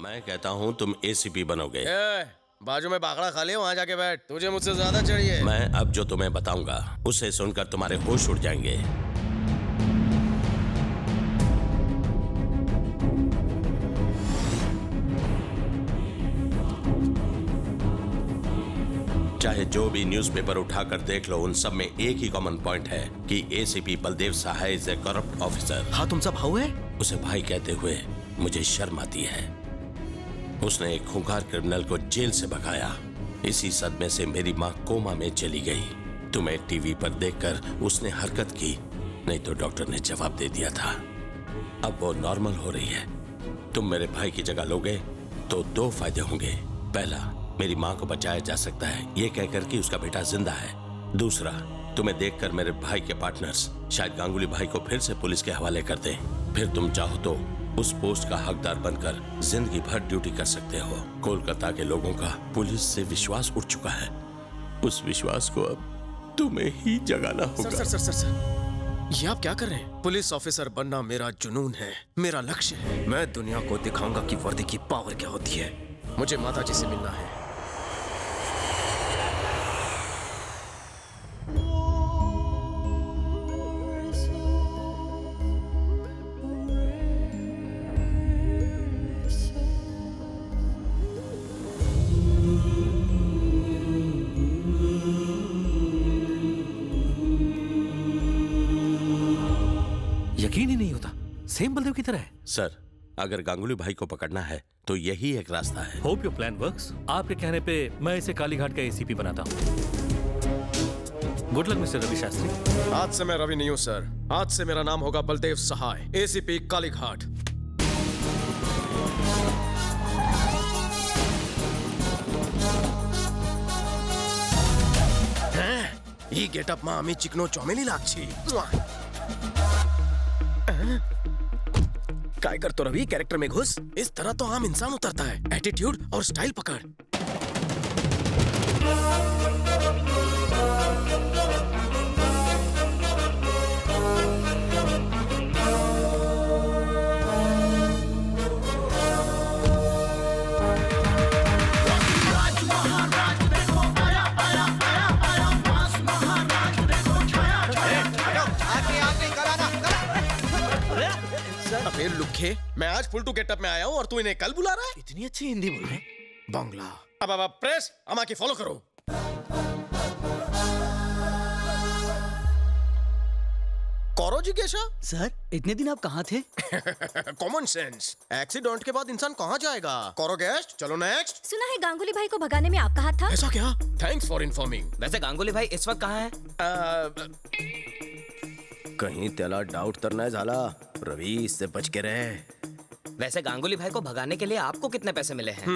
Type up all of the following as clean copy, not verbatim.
मैं कहता हूँ तुम एसीपी बनोगे। बाजू में बाखड़ा खाली है, वहाँ जाके बैठ। तुझे मुझसे ज्यादा चाहिए। मैं अब जो तुम्हें बताऊंगा उसे सुनकर तुम्हारे होश उड़ जाएंगे। चाहे जो भी न्यूज़पेपर उठाकर देख लो, उन सब में एक ही कॉमन पॉइंट है कि ACP Baldev Sahay is a corrupt officer. हाँ, तुम सब भाऊ है? उसे भाई कहते हुए मुझे शर्म आती है। उसने एक खूंखार क्रिमिनल को जेल से भगाया। इसी सदमे से मेरी माँ कोमा में चली गई। तुम्हें टीवी पर देखकर उसने हरकत की, नहीं तो डॉक्टर ने जवाब दे दिया था। अब वो नॉर्मल हो रही है। तुम मेरे भाई की जगह लोगे तो दो फायदे होंगे। पहला, मेरी माँ को बचाया जा सकता है ये कहकर कि उसका बेटा जिंदा है। दूसरा, तुम्हें देखकर मेरे भाई के पार्टनर्स शायद गांगुली भाई को फिर से पुलिस के हवाले कर दें। फिर तुम चाहो तो उस पोस्ट का हकदार बनकर जिंदगी भर ड्यूटी कर सकते हो। कोलकाता के लोगों का पुलिस से विश्वास उठ चुका है। उस विश्वास को अब तुम्हें ही जगाना होगा। सर, ये आप क्या कर रहे हैं? पुलिस ऑफिसर बनना मेरा जुनून है, मेरा लक्ष्य है। मैं दुनिया को दिखाऊंगा कि वर्दी की पावर क्या होती है। मुझे माता जी से मिलना है। यकीन ही नहीं होता, सेम बलदेव की तरह है। सर, अगर गांगुली भाई को पकड़ना है तो यही एक रास्ता है। Hope your plan works. आपके कहने पे मैं इसे कालीघाट का एसीपी बनाता हूँ। Good luck mister Ravi Shastri. आज से मैं रवि नहीं हूँ सर, आज से मेरा नाम होगा बलदेव सहाय, एसीपी कालीघाट। ये गेटअप माँ अमी चिकनो चौमेली लागछी। काय करतो रवि, कैरेक्टर में घुस। इस तरह तो आम इंसान उतरता है। एटीट्यूड और स्टाइल पकड़। फिर लुखे, मैं आज फुल टू गेटअप में आया हूँ और तू इन्हें कल बुला रहा है? इतनी अच्छी हिंदी बोल रहे। बांग्ला। अब प्रेस अमा की फॉलो करो। कौरो जिज्ञासा। सर, इतने दिन आप कहाँ थे? Common sense. एक्सीडेंट के बाद इंसान कहाँ जाएगा? कौरो गेस्ट, चलो नेक्स्ट। सुना है गांगुली भाई को भगाने में आपका हाथ था? ऐसा क्या? Thanks for informing. वैसे गांगुली भाई इस वक्त कहाँ है? कहीं त्याला डाउट तरना झाला। रवि, इससे बच के रहे। वैसे गांगुली भाई को भगाने के लिए आपको कितने पैसे मिले हैं?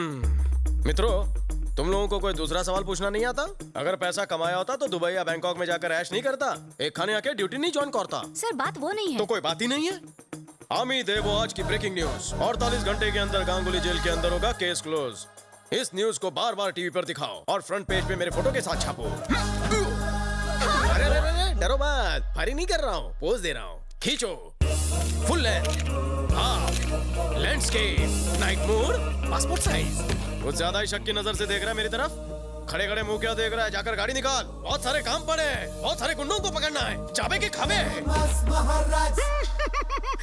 मित्रों, तुम लोगों को कोई दूसरा सवाल पूछना नहीं आता? अगर पैसा कमाया होता तो दुबई या बैंकॉक में जाकर ऐश नहीं करता, एक खाने आके ड्यूटी नहीं ज्वाइन करता। सर, बात वो नहीं है। तो कोई बात ही नहीं है। आमी देवो आज की ब्रेकिंग न्यूज। 48 घंटे के अंदर गांगुली जेल के अंदर होगा, केस क्लोज। इस न्यूज को बार बार टीवी पर दिखाओ और फ्रंट पेज पे मेरे फोटो के साथ छापो। अरे डरो मत, फायरिंग नहीं कर रहा हूँ, पोज दे रहा हूँ। खींचो, full length, half, landscape, night mode, passport size. कुछ ज्यादा ही शक की नजर से देख रहा है मेरी तरफ। खड़े खड़े मुंह क्या देख रहा है? जाकर गाड़ी निकाल। बहुत सारे काम पड़े हैं, बहुत सारे गुंडों को पकड़ना है। चाबे के खाबे।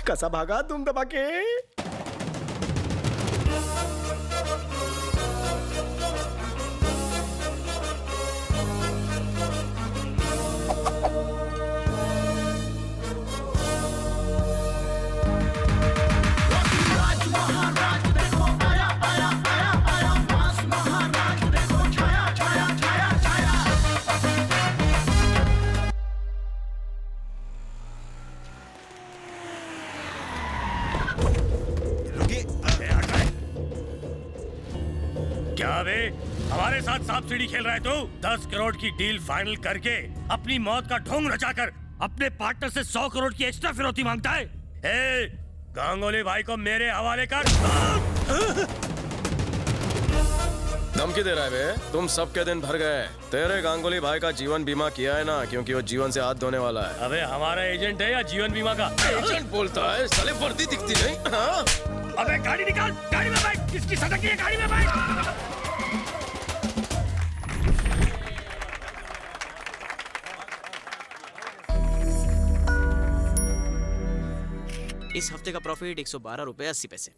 कैसा भागा तुम दबा के? क्या बे, हमारे साथ सांप सीढ़ी खेल रहा है तू? 10 करोड़ की डील फाइनल करके अपनी मौत का ढोंग रचाकर अपने पार्टनर से 100 करोड़ की एक्स्ट्रा फिरौती मांगता है। ए, गांगुली भाई को मेरे हवाले कर। धमकी दे रहा है बे? तुम सबके दिन भर गए। तेरे गांगुली भाई का जीवन बीमा किया है ना, क्योंकि वो जीवन से हाथ धोने वाला है। अबे हमारा एजेंट है या जीवन बीमा का? एजेंट बोलता है, साले वर्दी दिखती नहीं। हाँ? अबे गाड़ी निकाल, गाड़ी में बैठ, किसकी सटक है गाड़ी में बैठ। इस हफ्ते का प्रॉफिट 112 रुपए 80 पैसे।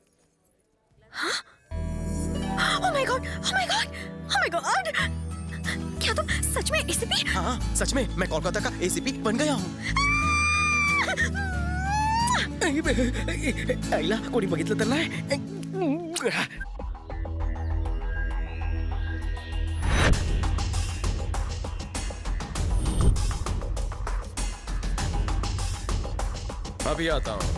Oh my God, oh my God, oh my God! क्या तुम सच में एसीपी? हाँ, सच में मैं कोलकाता का एसीपी बन गया हूँ। आईला कोणी बघितलं तर नाही। अभी आता हूँ।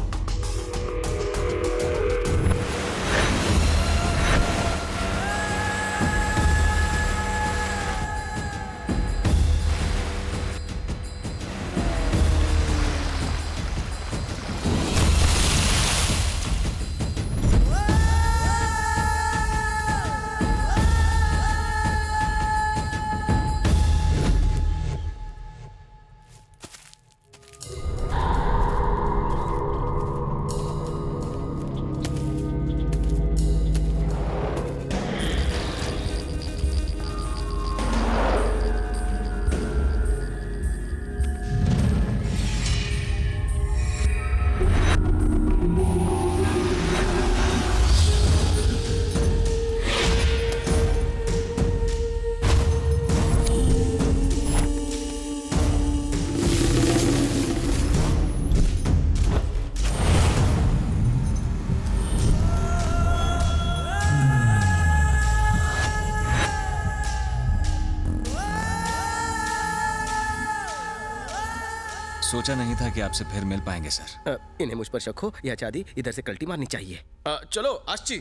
सोचा नहीं था कि आपसे फिर मिल पाएंगे सर। इन्हें मुझ पर शक हो या चादी इधर से कल्टी मारनी चाहिए। चलो आशी।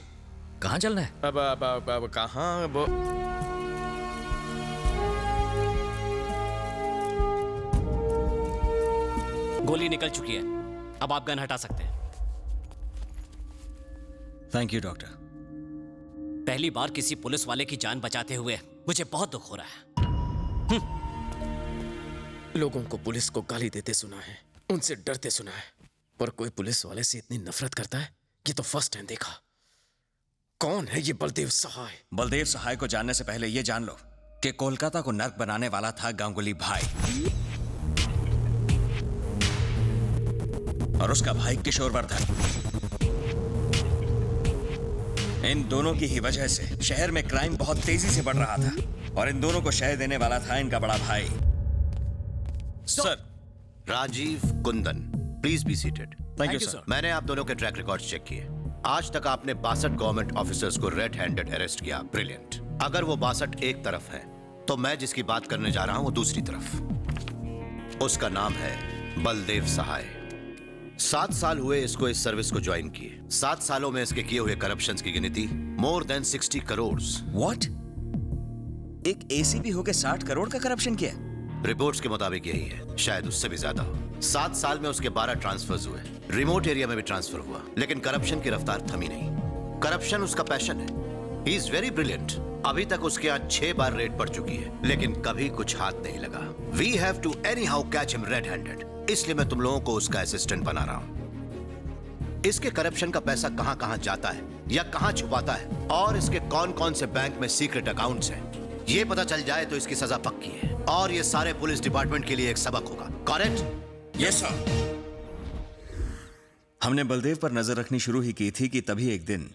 कहाँ चलना है? अब कहाँ वो? गोली निकल चुकी है, अब आप गन हटा सकते हैं। Thank you doctor. पहली बार किसी पुलिस वाले की जान बचाते हुए मुझे बहुत दुख हो रहा है। लोगों को पुलिस को गाली देते सुना है, उनसे डरते सुना है, पर कोई पुलिस वाले से इतनी नफरत करता है ये तो फर्स्ट टाइम देखा। कौन है ये बलदेव सहाय? बलदेव सहाय को जानने से पहले ये जान लो कि कोलकाता को नर्क बनाने वाला था गांगुली भाई और उसका भाई किशोरवर्धन। इन दोनों की ही वजह से शहर में क्राइम बहुत तेजी से बढ़ रहा था और इन दोनों को शह देने वाला था इनका बड़ा भाई। Sir, Rajeev Kundan, please be seated. Thank you sir. मैंने आप दोनों के ट्रैक रिकॉर्ड चेक किए। आज तक आपने 62 गवर्नमेंट ऑफिसर्स को रेड हैंडेड अरेस्ट किया। ब्रिलियंट। अगर वो 62 एक तरफ है तो मैं जिसकी बात करने जा रहा हूं वो दूसरी तरफ। उसका नाम है बलदेव सहाय। 7 साल हुए इसको इस सर्विस को ज्वाइन किए। 7 सालों में इसके किए हुए करप्शन की गिनती मोर देन 60 करोड़। व्हाट? एक एसीपी होके 60 करोड़ का करप्शन किया? रिपोर्ट्स के मुताबिक यही है, शायद उससे भी ज्यादा हो। 7 साल में उसके 12 ट्रांसफर्स हुए। रिमोट एरिया में भी ट्रांसफर हुआ, लेकिन करप्शन की रफ्तार थमी नहीं। करप्शन उसका पैशन है। He is very brilliant. अभी तक उसके यहाँ 6 बार रेड पड़ चुकी है, लेकिन कभी कुछ हाथ नहीं लगा। We have to anyhow catch him red handed. इसलिए मैं तुम लोगों को उसका असिस्टेंट बना रहा हूं। इसके करप्शन का पैसा कहां कहां जाता है या कहां छुपाता है और इसके कौन कौन से बैंक में सीक्रेट अकाउंट्स हैं, ये पता चल जाए तो इसकी सजा पक्की है और ये सारे पुलिस डिपार्टमेंट के लिए एक सबक होगा। करेक्ट? Yes sir. हमने बलदेव पर नजर रखनी शुरू ही की थी कि तभी एक दिन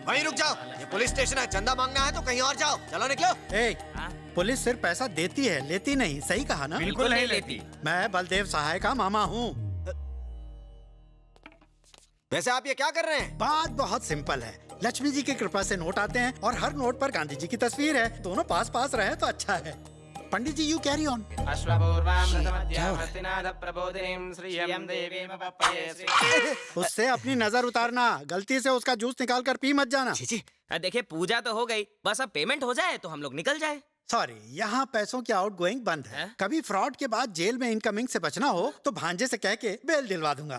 वहीं रुक जाओ, ये पुलिस स्टेशन है। चंदा मांगना है तो कहीं और जाओ। चलो निकलो। पुलिस सिर्फ पैसा देती है, लेती नहीं। सही कहा ना? बिल्कुल नहीं लेती। मैं बलदेव सहाय का मामा हूँ। वैसे आप ये क्या कर रहे हैं? बात बहुत सिंपल है। लक्ष्मी जी की कृपा से नोट आते हैं और हर नोट पर गांधी जी की तस्वीर है। दोनों पास पास रहे तो अच्छा है। पंडित जी यू कैरी ऑन। उससे अपनी नजर उतारना, गलती से उसका जूस निकाल कर पी मत जाना। देखिए पूजा तो हो गई, बस अब पेमेंट हो जाए तो हम लोग निकल जाए। सॉरी, यहाँ पैसों की आउटगोइंग बंद है। कभी फ्रॉड के बाद जेल में इनकमिंग से बचना हो तो भांजे से कह के बेल दिलवा दूंगा।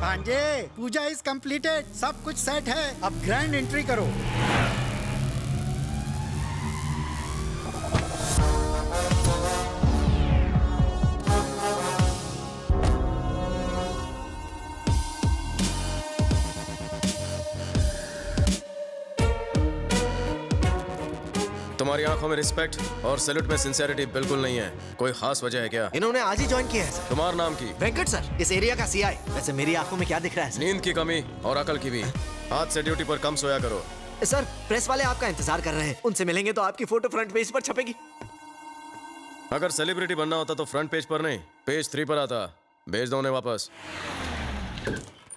भांजे, पूजा इज कंप्लीटेड, सब कुछ सेट है, अब ग्रैंड एंट्री करो। तुम्हारी आंखों में रिस्पेक्ट और सैल्यूट में सिंसियरिटी बिल्कुल नहीं है। कोई खास वजह है क्या? इन्होंने आज ही ज्वाइन किया है सर। तुम्हारा नाम की? वेंकट सर, इस एरिया का सीआई। वैसे मेरी आंखों में क्या दिख रहा है सर? नींद की कमी और अकल की भी। आज से ड्यूटी पर कम सोया करो। सर, प्रेस वाले आपका इंतजार कर रहे हैं। उनसे मिलेंगे तो आपकी फोटो फ्रंट पेज पर छपेगी। अगर सेलिब्रिटी बनना होता तो फ्रंट पेज पर नहीं, पेज 3 पर आता। भेज दो उन्हें वापस।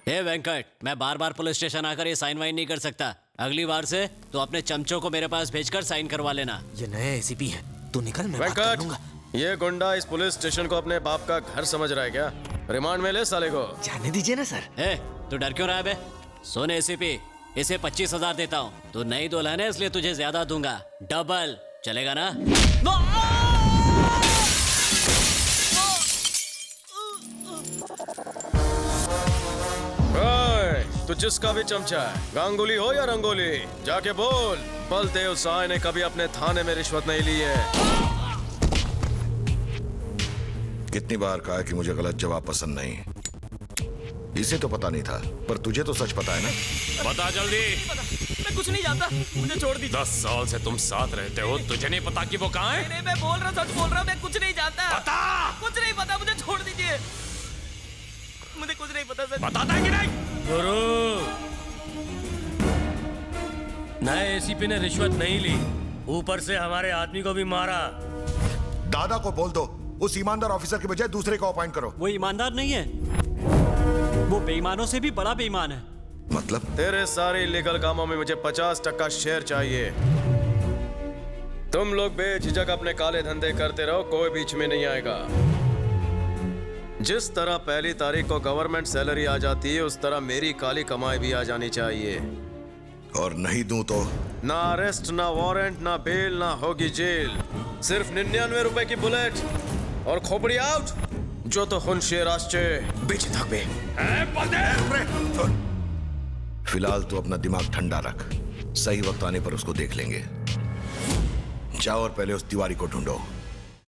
हे वेंकट, मैं बार बार पुलिस स्टेशन आकर ये साइन वाइन नहीं कर सकता। अगली बार से तो अपने चमचों को मेरे पास भेजकर साइन करवा लेना। ये नए एसीपी है, तू निकल, मैं बात कर लूंगा। वेंकट, ये गुंडा इस पुलिस स्टेशन को अपने बाप का घर समझ रहा है क्या? रिमांड में ले साले को। जाने दीजिए ना सर। ए, तू डर क्यों रहा है बे? सुन एसीपी, इसे 25,000 देता हूँ। तू नई दुल्हन है इसलिए तुझे ज्यादा दूंगा। डबल चलेगा ना? तू जिसका भी चमचा है, गांगुली हो या रंगोली, जाके बोल बलदेव साय ने कभी अपने थाने में रिश्वत नहीं ली है। कितनी बार कहा कि मुझे गलत जवाब पसंद नहीं। इसे तो पता नहीं था, पर तुझे तो सच पता है ना? बता जल्दी। मैं कुछ नहीं जानता, मुझे छोड़ दीजिए। 10 साल से तुम साथ रहते हो, तुझे नहीं पता कि वो कहाँ है? नहीं, मैं बोल रहा हूँ, सच बोल रहा हूँ, मैं कुछ नहीं जानता। बता। कुछ नहीं पता, मुझे छोड़ दीजिए। मुझे कुछ नहीं पता सर। बताता है कि नहीं? गुरु, नए एसीपी ने रिश्वत नहीं ली, ऊपर से हमारे आदमी को भी मारा। दादा को बोल दो, उस ईमानदार ऑफिसर के बजाय दूसरे को अपॉइंट करो। वो ईमानदार नहीं है, वो बेईमानों से भी बड़ा बेईमान है। मतलब? तेरे सारे इलीगल कामों में मुझे 50% शेयर चाहिए। तुम लोग बेझिझक अपने काले धंधे करते रहो, कोई बीच में नहीं आएगा। जिस तरह पहली तारीख को गवर्नमेंट सैलरी आ जाती है, उस तरह मेरी काली कमाई भी आ जानी चाहिए। और नहीं दूं तो? ना अरेस्ट, ना वारंट, ना बेल, ना होगी जेल। सिर्फ 99 रुपए की बुलेट और खोपड़ी आउट। जो तो हुन शेर आश्चे बेची थकबे। फिलहाल तो अपना दिमाग ठंडा रख, सही वक्त आने पर उसको देख लेंगे। जाओ और पहले उस तिवारी को ढूंढो।